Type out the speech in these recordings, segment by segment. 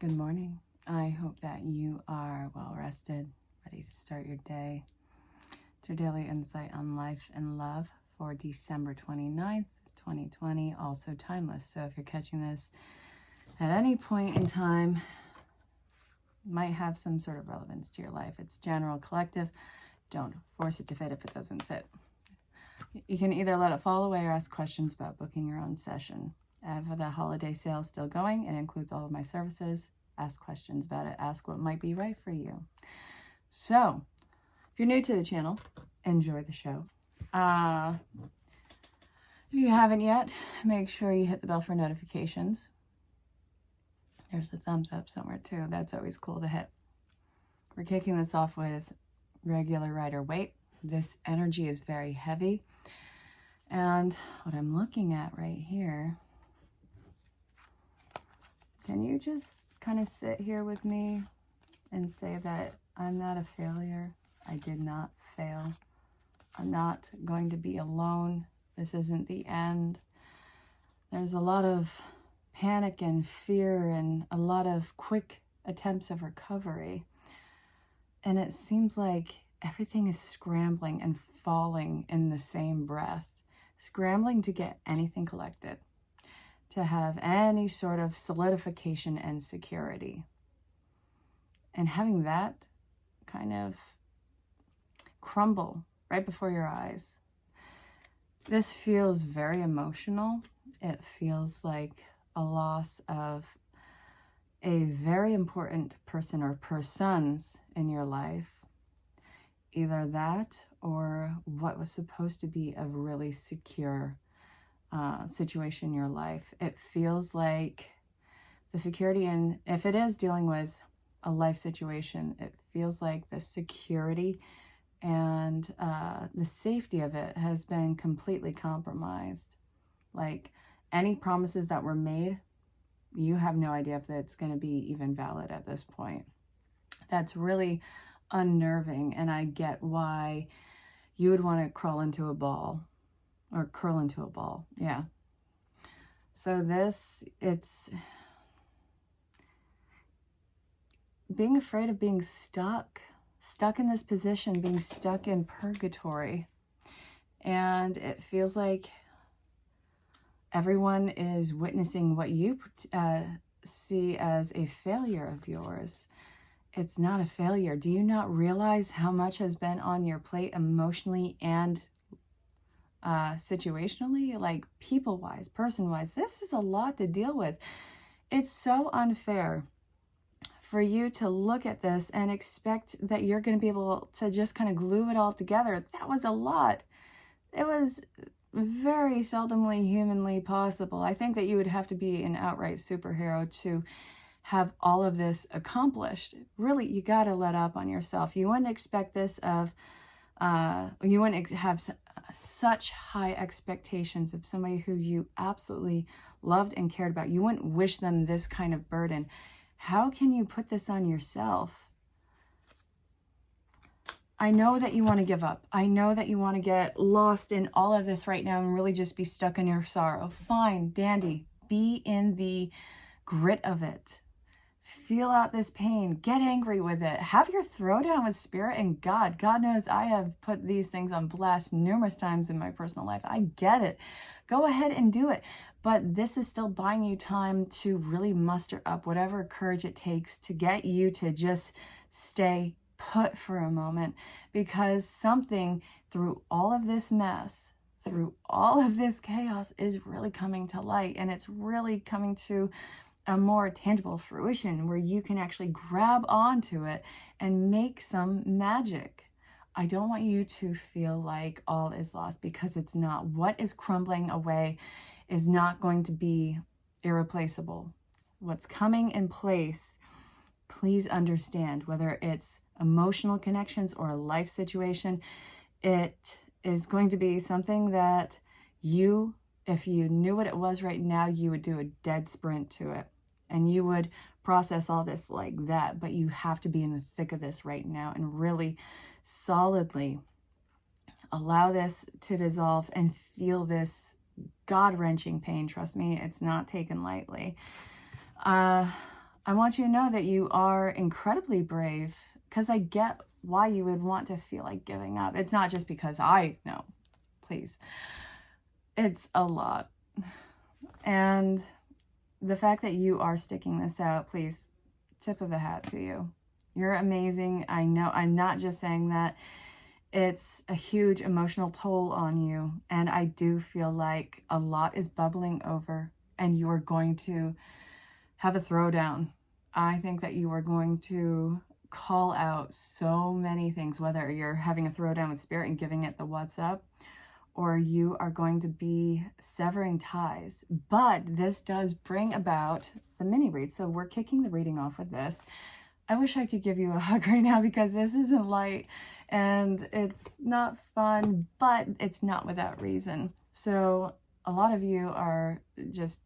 Good morning. I hope that you are well rested, ready to start your day. It's your daily insight on life and love for December 29th, 2020, also timeless. So if you're catching this at any point in time, it might have some sort of relevance to your life. It's general, collective. Don't force it to fit if it doesn't fit. You can either let it fall away or ask questions about booking your own session. I have the holiday sale still going. It includes all of my services. Ask questions about it. Ask what might be right for you. So, if you're new to the channel, enjoy the show. If you haven't yet, make sure you hit the bell for notifications. There's the thumbs up somewhere too. That's always cool to hit. We're kicking this off with regular Rider Waite. This energy is very heavy. And what I'm looking at right here, can you just kind of sit here with me and say that I'm not a failure? I did not fail. I'm not going to be alone. This isn't the end. There's a lot of panic and fear and a lot of quick attempts of recovery. And it seems like everything is scrambling and falling in the same breath, scrambling to get anything collected, to have any sort of solidification and security. And having that kind of crumble right before your eyes. This feels very emotional. It feels like a loss of a very important person or persons in your life. Either that or what was supposed to be a really secure situation in your life. It feels like the security, and if it is dealing with a life situation, it feels like the security and the safety of it has been completely compromised. Like any promises that were made, you have no idea if it's going to be even valid at this point. That's really unnerving, and I get why you would want to crawl into a ball or curl into a ball. Yeah. So it's being afraid of being stuck in this position, being stuck in purgatory. And it feels like everyone is witnessing what you see as a failure of yours. It's not a failure. Do you not realize how much has been on your plate emotionally and situationally, like people-wise, person-wise? This is a lot to deal with. It's so unfair for you to look at this and expect that you're going to be able to just kind of glue it all together. That was a lot. It was very seldomly humanly possible. I think that you would have to be an outright superhero to have all of this accomplished. Really, you got to let up on yourself. You wouldn't expect this of, you wouldn't have such high expectations of somebody who you absolutely loved and cared about. You wouldn't wish them this kind of burden. How can you put this on yourself? I know that you want to give up. I know that you want to get lost in all of this right now and really just be stuck in your sorrow. Fine, dandy. Be in the grit of it. Feel out this pain. Get angry with it. Have your throwdown with spirit and God. God knows I have put these things on blast numerous times in my personal life. I get it. Go ahead and do it. But this is still buying you time to really muster up whatever courage it takes to get you to just stay put for a moment, because something through all of this mess, through all of this chaos, is really coming to light, and it's really coming to a more tangible fruition where you can actually grab onto it and make some magic. I don't want you to feel like all is lost, because it's not. What is crumbling away is not going to be irreplaceable. What's coming in place, please understand, whether it's emotional connections or a life situation, it is going to be something that you, if you knew what it was right now, you would do a dead sprint to it. And you would process all this like that. But you have to be in the thick of this right now and really solidly allow this to dissolve and feel this God-wrenching pain. Trust me, it's not taken lightly. I want you to know that you are incredibly brave, because I get why you would want to feel like giving up. It's not just because no, please. It's a lot. And the fact that you are sticking this out, please, tip of the hat to you. You're amazing. I know I'm not just saying that. It's a huge emotional toll on you. And I do feel like a lot is bubbling over and you are going to have a throwdown. I think that you are going to call out so many things, whether you're having a throwdown with spirit and giving it the what's up, or you are going to be severing ties. But this does bring about the mini read. So we're kicking the reading off with this. I wish I could give you a hug right now, because this isn't light and it's not fun, but it's not without reason. So a lot of you are just,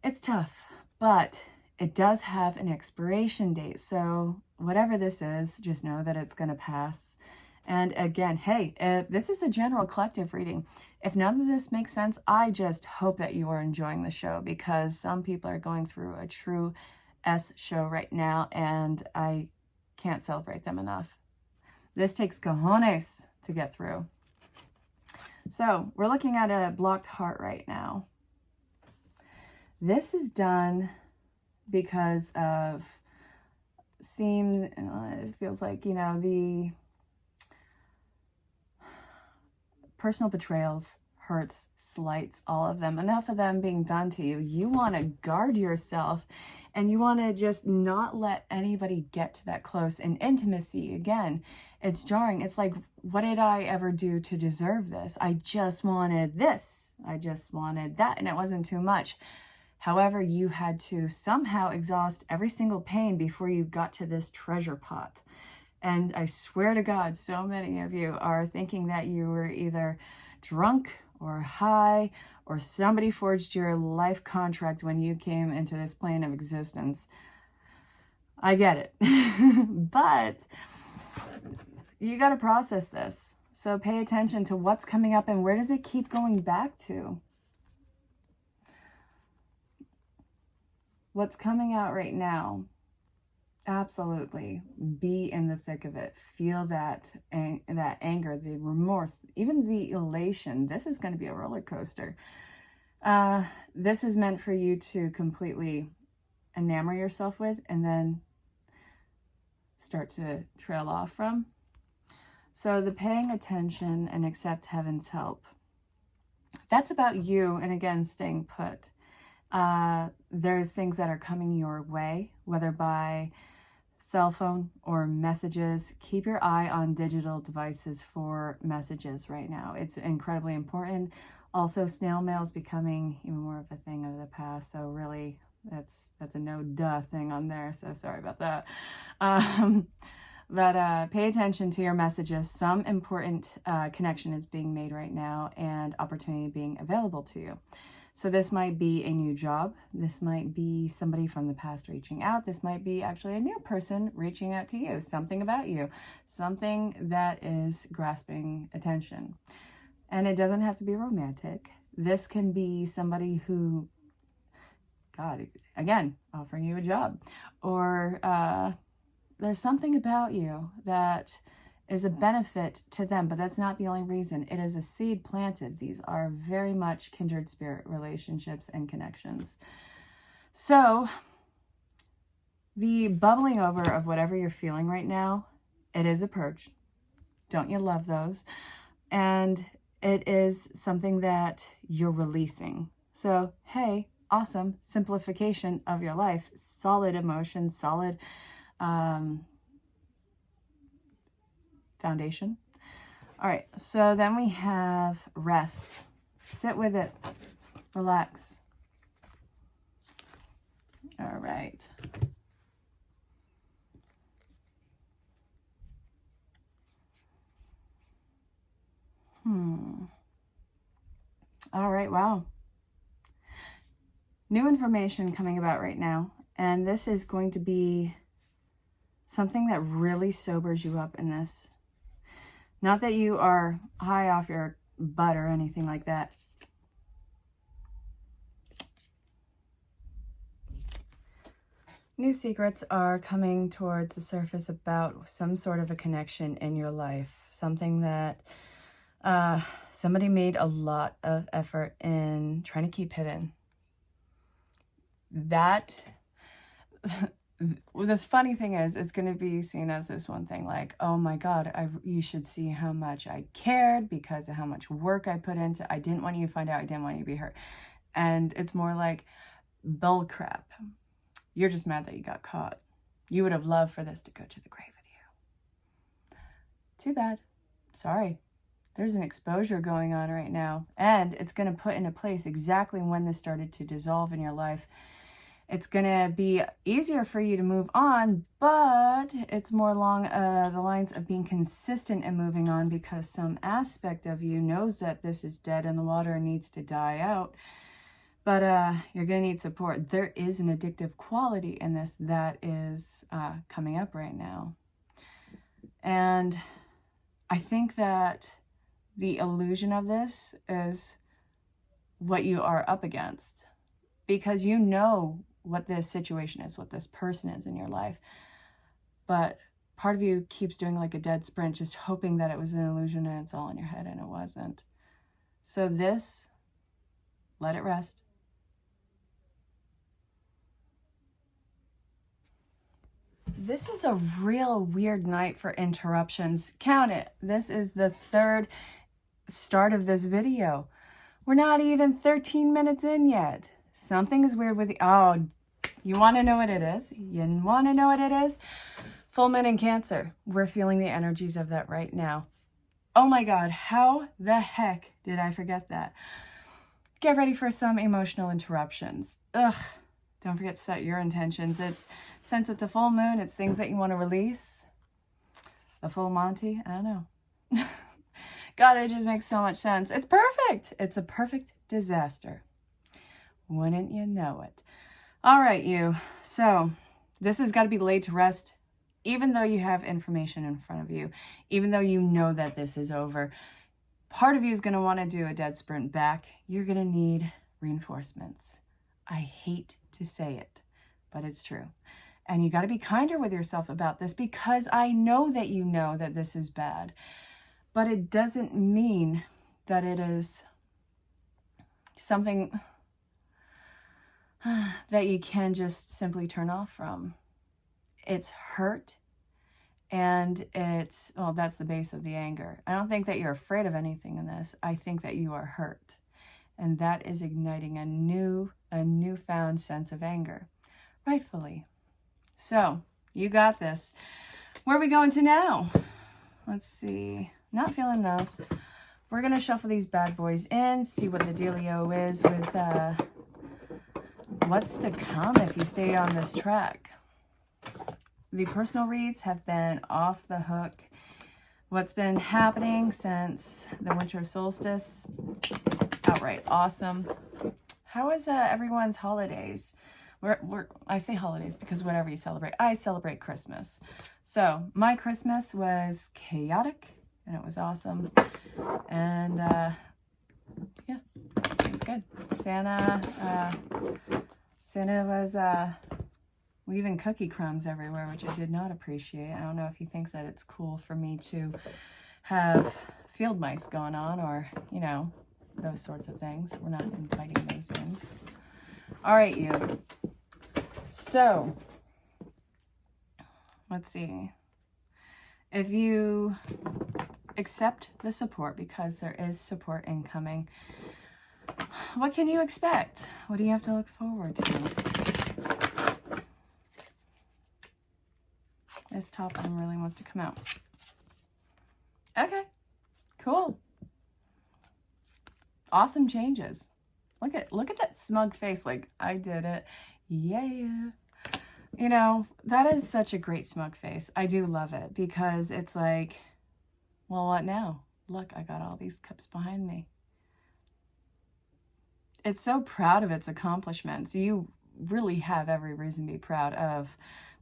it's tough, but it does have an expiration date. So whatever this is, just know that it's going to pass. And again, hey, this is a general collective reading. If none of this makes sense, I just hope that you are enjoying the show, because some people are going through a true S show right now, and I can't celebrate them enough. This takes cojones to get through. So we're looking at a blocked heart right now. This is done because of it feels like, the personal betrayals, hurts, slights, all of them, enough of them being done to you. You want to guard yourself and you want to just not let anybody get to that close. And intimacy, again, it's jarring. It's like, what did I ever do to deserve this? I just wanted this. I just wanted that. And it wasn't too much. However, you had to somehow exhaust every single pain before you got to this treasure pot. And I swear to God, so many of you are thinking that you were either drunk or high, or somebody forged your life contract when you came into this plane of existence. I get it. But you got to process this. So pay attention to what's coming up and where does it keep going back to? What's coming out right now? Absolutely. Be in the thick of it. Feel that anger, the remorse, even the elation. This is going to be a roller coaster. This is meant for you to completely enamor yourself with and then start to trail off from. So the paying attention and accept heaven's help. That's about you, and again, staying put. There's things that are coming your way, whether by cell phone or messages. Keep your eye on digital devices for messages right now. It's incredibly important. Also, snail mail is becoming even more of a thing of the past. So really, that's a no-duh thing on there. So sorry about that. But pay attention to your messages. Some important connection is being made right now and opportunity being available to you. So this might be a new job. This might be somebody from the past reaching out. This might be actually a new person reaching out to you. Something about you. Something that is grasping attention. And it doesn't have to be romantic. This can be somebody who, God, again, offering you a job. Or there's something about you that is a benefit to them, but that's not the only reason. It is a seed planted. These are very much kindred spirit relationships and connections. So the bubbling over of whatever you're feeling right now, it is a purge. Don't you love those? And it is something that you're releasing. So, hey, awesome simplification of your life. Solid emotions, solid foundation. All right, so then we have rest. Sit with it. Relax. All right. All right, wow. New information coming about right now, and this is going to be something that really sobers you up in this. Not that you are high off your butt or anything like that. New secrets are coming towards the surface about some sort of a connection in your life. Something that somebody made a lot of effort in trying to keep hidden. That, the funny thing is, it's going to be seen as this one thing like, oh my God, you should see how much I cared because of how much work I put into. I didn't want you to find out. I didn't want you to be hurt. And it's more like bull crap. You're just mad that you got caught. You would have loved for this to go to the grave with you. Too bad. Sorry. There's an exposure going on right now. And it's going to put into place exactly when this started to dissolve in your life. It's going to be easier for you to move on, but it's more along the lines of being consistent and moving on because some aspect of you knows that this is dead in the water and needs to die out. But you're going to need support. There is an addictive quality in this that is coming up right now. And I think that the illusion of this is what you are up against. Because you know what this situation is, what this person is in your life. But part of you keeps doing like a dead sprint, just hoping that it was an illusion and it's all in your head, and it wasn't. So this, let it rest. This is a real weird night for interruptions. Count it. This is the third start of this video. We're not even 13 minutes in yet. Something is weird with the... Oh, you want to know what it is? You want to know what it is? Full moon in Cancer. We're feeling the energies of that right now. Oh my God, how the heck did I forget that? Get ready for some emotional interruptions. Ugh. Don't forget to set your intentions. Since it's a full moon, it's things that you want to release. A full Monty, I don't know. God, it just makes so much sense. It's perfect. It's a perfect disaster. Wouldn't you know it? All right, you. So this has got to be laid to rest, even though you have information in front of you, even though you know that this is over. Part of you is going to want to do a dead sprint back. You're going to need reinforcements. I hate to say it, but it's true. And you got to be kinder with yourself about this because I know that this is bad, but it doesn't mean that it is something that you can just simply turn off from. It's hurt, and it's, well, that's the base of the anger. I don't think that you're afraid of anything in this. I think that you are hurt, and that is igniting a newfound sense of anger, rightfully. So you got this. Where are we going to now? Let's see. Not feeling those. We're going to shuffle these bad boys in, see what the dealio is with what's to come if you stay on this track. The personal reads have been off the hook. What's been happening since the winter solstice? Outright awesome. How is everyone's holidays? I say holidays because whatever you celebrate, I celebrate Christmas. So my Christmas was chaotic and it was awesome. And yeah, it was good. Santa was leaving cookie crumbs everywhere, which I did not appreciate. I don't know if he thinks that it's cool for me to have field mice going on or, you know, those sorts of things. We're not inviting those in. All right, you. So, let's see. If you accept the support, because there is support incoming, what can you expect? What do you have to look forward to? This top one really wants to come out. Okay, cool. Awesome changes. Look at that smug face, like, I did it. Yeah. You know, that is such a great smug face. I do love it because it's like, well, what now? Look, I got all these cups behind me. It's so proud of its accomplishments. You really have every reason to be proud of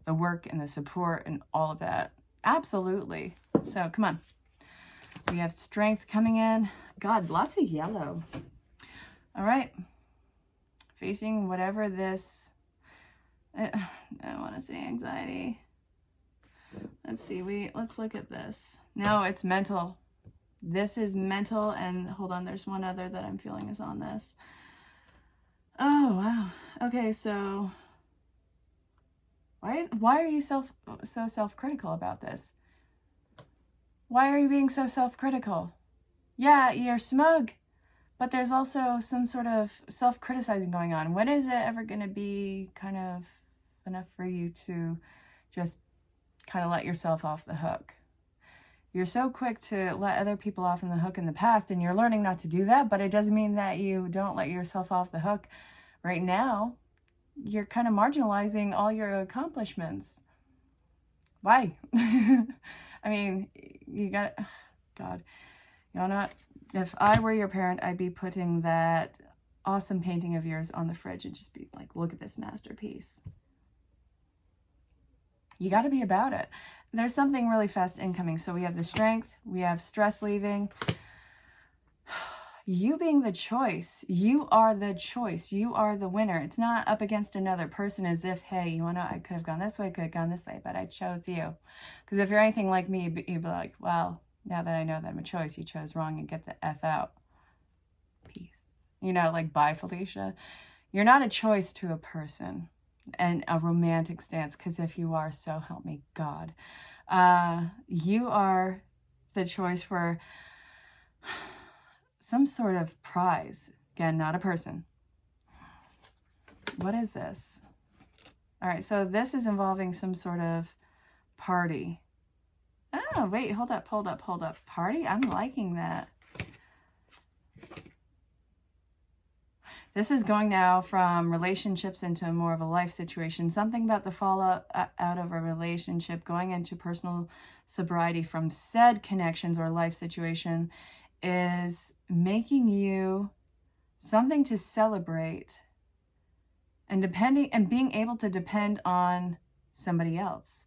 the work and the support and all of that. Absolutely. So come on. We have strength coming in. God, lots of yellow. All right. Facing whatever this I want to say anxiety. Let's see, let's look at this. No, it's mental. This is mental, and hold on, there's one other that I'm feeling is on this. Oh, wow. Okay, so why are you so self-critical about this? Why are you being so self-critical? Yeah, you're smug, but there's also some sort of self-criticizing going on. When is it ever going to be kind of enough for you to just kind of let yourself off the hook? You're so quick to let other people off in the hook in the past, and you're learning not to do that, but it doesn't mean that you don't let yourself off the hook right now. You're kind of marginalizing all your accomplishments. Why? I mean, you got, God, you know not, if I were your parent, I'd be putting that awesome painting of yours on the fridge and just be like, look at this masterpiece. You got to be about it. There's something really fast incoming. So we have the strength, we have stress leaving. You being the choice. You are the choice. You are the winner. It's not up against another person as if, hey, you want to, I could have gone this way, could have gone this way, but I chose you. Because if you're anything like me, you'd be like, well, now that I know that I'm a choice, you chose wrong and get the F out. Peace. You know, like, bye, Felicia. You're not a choice to a person and a romantic stance, because if you are, so help me God. You are the choice for some sort of prize. Again, not a person. What is this? All right, so this is involving some sort of party. Oh, wait, hold up. Party? I'm liking that. This is going now from relationships into more of a life situation. Something about the fallout out of a relationship, going into personal sobriety from said connections or life situation, is making you something to celebrate and being able to depend on somebody else.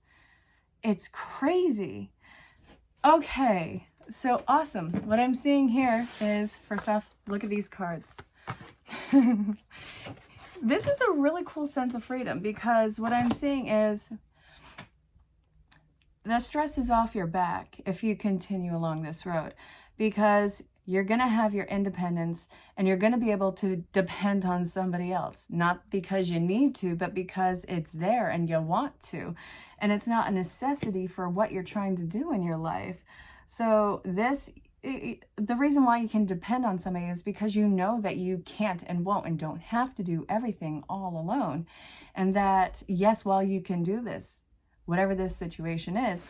It's crazy. Okay, so awesome. What I'm seeing here is, first off, look at these cards. This is a really cool sense of freedom, because what I'm seeing is the stress is off your back if you continue along this road, because you're going to have your independence and you're going to be able to depend on somebody else, not because you need to, but because it's there and you want to, and it's not a necessity for what you're trying to do in your life. So the reason why you can depend on somebody is because you know that you can't and won't and don't have to do everything all alone. And that, yes, while you can do this, whatever this situation is,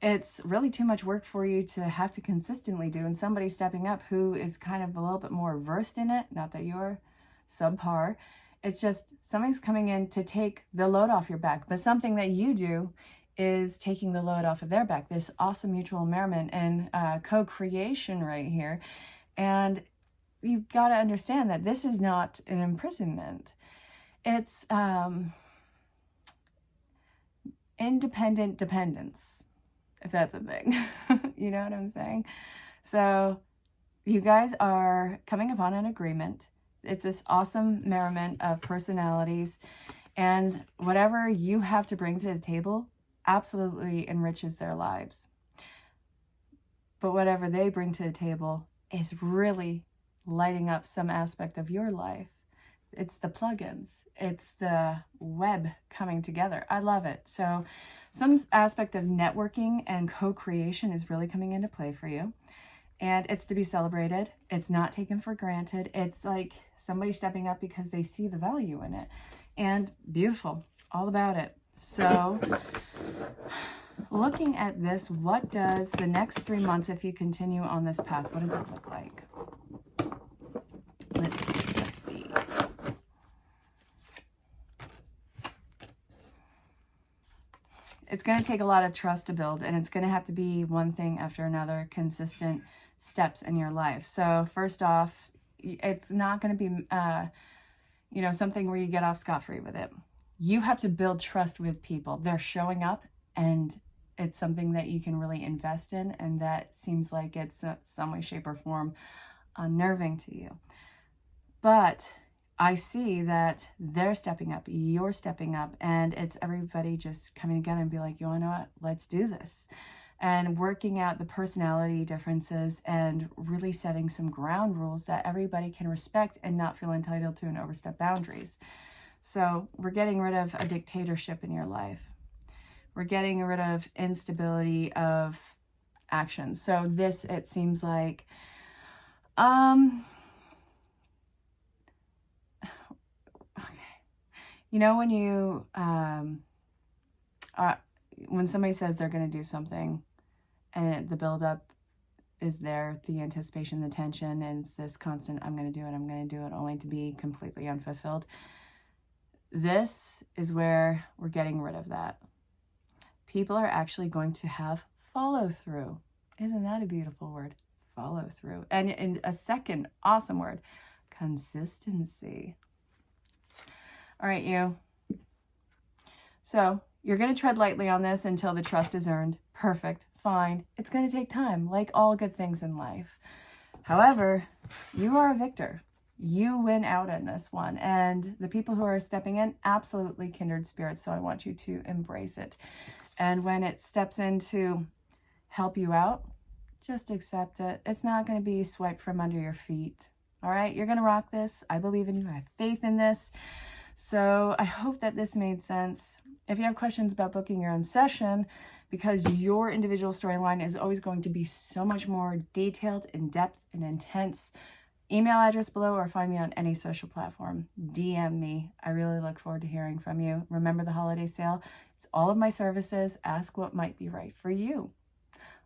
it's really too much work for you to have to consistently do. And somebody stepping up who is kind of a little bit more versed in it, not that you're subpar, it's just somebody's coming in to take the load off your back. But something that you do is taking the load off of their back. This awesome mutual merriment and co-creation right here. And you've got to understand that this is not an imprisonment. It's independent dependence, if that's a thing. You know what I'm saying? So you guys are coming upon an agreement. It's this awesome merriment of personalities, and whatever you have to bring to the table absolutely enriches their lives. But whatever they bring to the table is really lighting up some aspect of your life. It's the plugins. It's the web coming together. I love it. So some aspect of networking and co-creation is really coming into play for you. And it's to be celebrated. It's not taken for granted. It's like somebody stepping up because they see the value in it. And beautiful. All about it. So looking at this, what does the next 3 months, if you continue on this path, what does it look like? Let's see. It's going to take a lot of trust to build, and it's going to have to be one thing after another, consistent steps in your life. So first off, it's not going to be, something where you get off scot-free with it. You have to build trust with people. They're showing up, and it's something that you can really invest in, and that seems like it's some way, shape, or form unnerving to you. But I see that they're stepping up, you're stepping up, and it's everybody just coming together and be like, you want to know what? Let's do this. And working out the personality differences and really setting some ground rules that everybody can respect and not feel entitled to and overstep boundaries. So we're getting rid of a dictatorship in your life. We're getting rid of instability of action. So this, it seems like, you know, when you, when somebody says they're going to do something and the buildup is there, the anticipation, the tension, and it's this constant, I'm going to do it, only to be completely unfulfilled. This is where we're getting rid of that. People are actually going to have follow through. Isn't that a beautiful word? Follow through. And a second awesome word, consistency. All right, you. So you're going to tread lightly on this until the trust is earned. Perfect. Fine. It's going to take time, like all good things in life. However, you are a victor. You win out in this one. And the people who are stepping in, absolutely kindred spirits. So I want you to embrace it. And when it steps in to help you out, just accept it. It's not going to be swiped from under your feet. All right? You're going to rock this. I believe in you. I have faith in this. So I hope that this made sense. If you have questions about booking your own session, because your individual storyline is always going to be so much more detailed, in-depth, and intense, email address below or find me on any social platform. DM me. I really look forward to hearing from you. Remember the holiday sale. It's all of my services. Ask what might be right for you.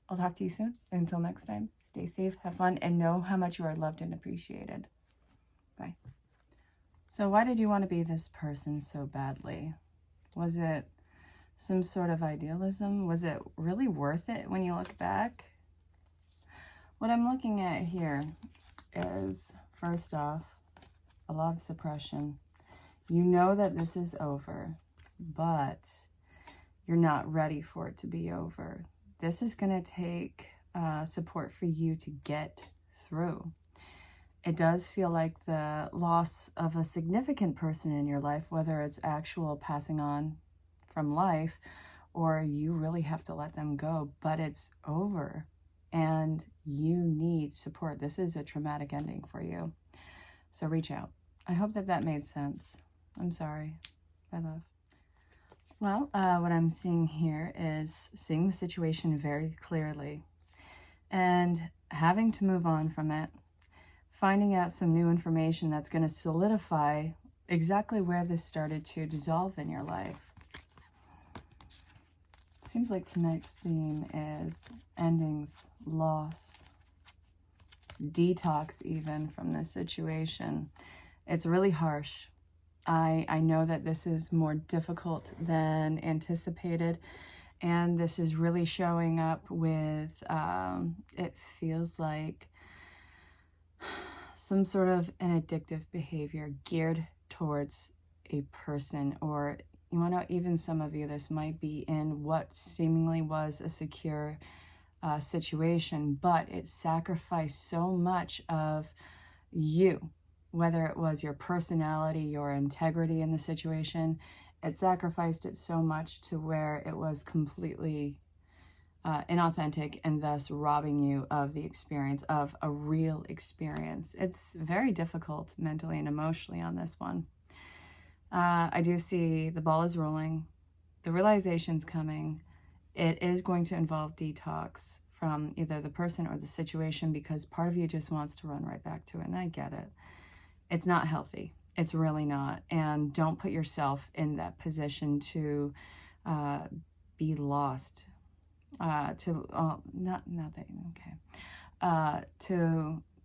I'll talk to you soon. Until next time, stay safe, have fun, and know how much you are loved and appreciated. Bye. So why did you want to be this person so badly? Was it some sort of idealism? Was it really worth it when you look back? What I'm looking at here is, first off, a lot of suppression. You know that this is over, but you're not ready for it to be over. This is going to take support for you to get through. It does feel like the loss of a significant person in your life, whether it's actual passing on from life or you really have to let them go, but it's over and you need support. This is a traumatic ending for you. So reach out. I hope that that made sense. I'm sorry. Bye, love. Well, what I'm seeing here is seeing the situation very clearly and having to move on from it, finding out some new information that's going to solidify exactly where this started to dissolve in your life. Seems like tonight's theme is endings, loss, detox even from this situation. It's really harsh. I know that this is more difficult than anticipated, and this is really showing up with, it feels like some sort of an addictive behavior geared towards a person, or you want to, even some of you, this might be in what seemingly was a secure situation, but it sacrificed so much of you, whether it was your personality, your integrity in the situation. It sacrificed it so much to where it was completely inauthentic and thus robbing you of the experience of a real experience. It's very difficult mentally and emotionally on this one. I do see the ball is rolling. The realization's coming. It is going to involve detox from either the person or the situation, because part of you just wants to run right back to it. And I get it. It's not healthy. It's really not. And don't put yourself in that position to be lost. To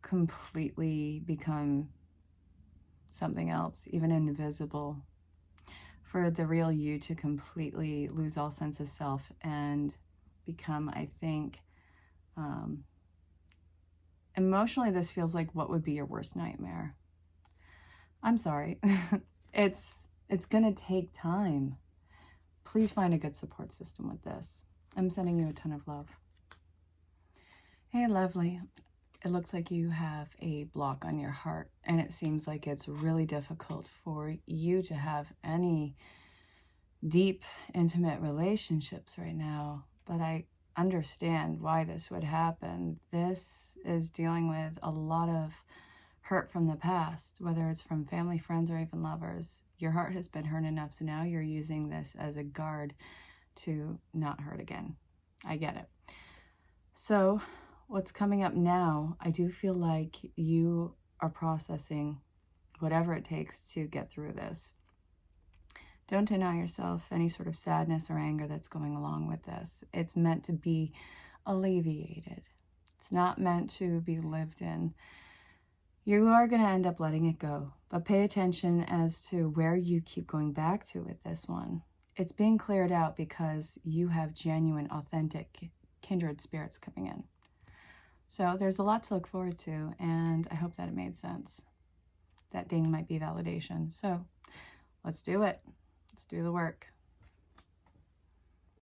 completely become something else, even invisible, for the real you to completely lose all sense of self and become, I think, emotionally, this feels like what would be your worst nightmare. I'm sorry. It's gonna take time. Please find a good support system with this. I'm sending you a ton of love. Hey, lovely. it looks like you have a block on your heart, and it seems like it's really difficult for you to have any deep, intimate relationships right now. But I understand why this would happen. This is dealing with a lot of hurt from the past, whether it's from family, friends, or even lovers. Your heart has been hurt enough, so now you're using this as a guard to not hurt again. I get it. So what's coming up now, I do feel like you are processing whatever it takes to get through this. Don't deny yourself any sort of sadness or anger that's going along with this. It's meant to be alleviated. It's not meant to be lived in. You are going to end up letting it go, but pay attention as to where you keep going back to with this one. It's being cleared out because you have genuine, authentic, kindred spirits coming in. So there's a lot to look forward to, and I hope that it made sense. That ding might be validation. So let's do it. Let's do the work.